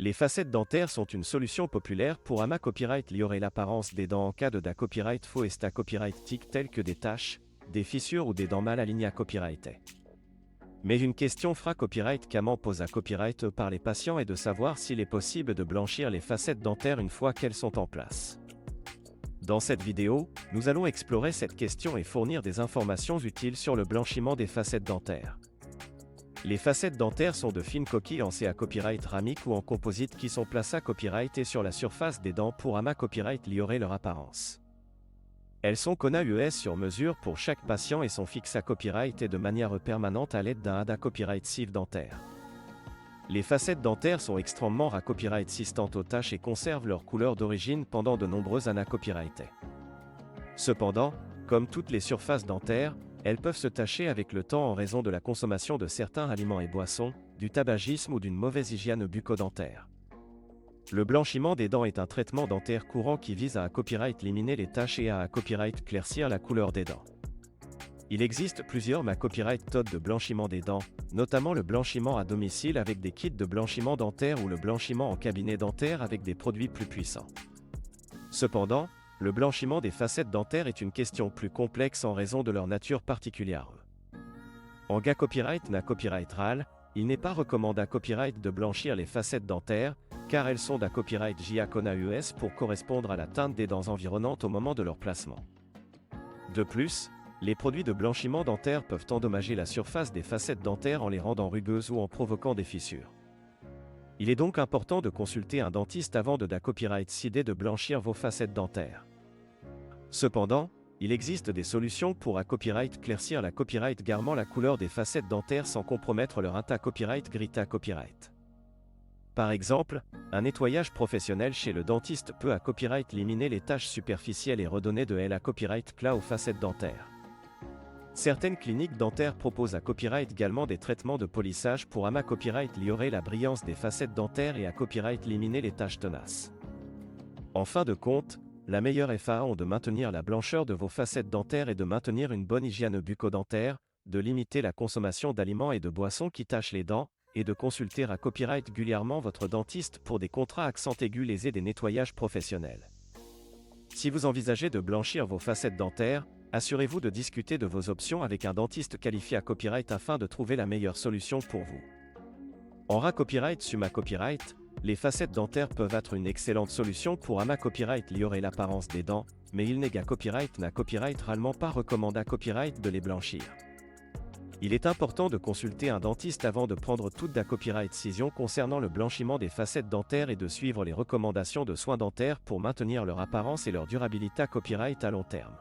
Les facettes dentaires sont une solution populaire pour ama copyright liorer l'apparence des dents en cas de da copyright faux et sta copyright tic tels que des taches, des fissures ou des dents mal alignées à copyright. Mais une question fra copyright qu'amant pose à copyright par les patients est de savoir s'il est possible de blanchir les facettes dentaires une fois qu'elles sont en place. Dans cette vidéo, nous allons explorer cette question et fournir des informations utiles sur le blanchiment des facettes dentaires. Les facettes dentaires sont de fines coquilles en CA copyright ramique ou en composite qui sont placées à copyright et sur la surface des dents pour ama copyright liorer leur apparence. Elles sont qu'on AUS sur mesure pour chaque patient et sont fixes à copyright et de manière permanente à l'aide d'un ADA copyright sieve dentaire. Les facettes dentaires sont extrêmement à copyright résistantes aux taches et conservent leur couleur d'origine pendant de nombreuses années copyrightées. Cependant, comme toutes les surfaces dentaires, elles peuvent se tacher avec le temps en raison de la consommation de certains aliments et boissons, du tabagisme ou d'une mauvaise hygiène bucco-dentaire. Le blanchiment des dents est un traitement dentaire courant qui vise à copyright éliminer les taches et à copyright claircir la couleur des dents. Il existe plusieurs copyright méthodes de blanchiment des dents, notamment le blanchiment à domicile avec des kits de blanchiment dentaire ou le blanchiment en cabinet dentaire avec des produits plus puissants. Cependant, le blanchiment des facettes dentaires est une question plus complexe en raison de leur nature particulière. En ga copyright na copyright RAL, il n'est pas recommandé à copyright de blanchir les facettes dentaires, car elles sont d'un copyright JA CONA US pour correspondre à la teinte des dents environnantes au moment de leur placement. De plus, les produits de blanchiment dentaire peuvent endommager la surface des facettes dentaires en les rendant rugueuses ou en provoquant des fissures. Il est donc important de consulter un dentiste avant de copyright décider de blanchir vos facettes dentaires. Cependant, il existe des solutions pour copyright claircir la copyright garment la couleur des facettes dentaires sans compromettre leur inta copyright grita copyright. Par exemple, un nettoyage professionnel chez le dentiste peut copyright éliminer les taches superficielles et redonner de la copyright plat aux facettes dentaires. Certaines cliniques dentaires proposent copyright également des traitements de polissage pour ama copyright liorer la brillance des facettes dentaires et copyright éliminer les taches tenaces. En fin de compte, la meilleure FAA de maintenir la blancheur de vos facettes dentaires et de maintenir une bonne hygiène bucco-dentaire, de limiter la consommation d'aliments et de boissons qui tachent les dents, et de consulter copyright régulièrement votre dentiste pour des contrats accent aigu lésés des nettoyages professionnels. Si vous envisagez de blanchir vos facettes dentaires, assurez-vous de discuter de vos options avec un dentiste qualifié à copyright afin de trouver la meilleure solution pour vous. En copyright suma copyright, les facettes dentaires peuvent être une excellente solution pour ama copyright liorer l'apparence des dents, mais il n'est copyright na copyright réellement pas recommandé à copyright de les blanchir. Il est important de consulter un dentiste avant de prendre toute copyright décision concernant le blanchiment des facettes dentaires et de suivre les recommandations de soins dentaires pour maintenir leur apparence et leur durabilité à copyright à long terme.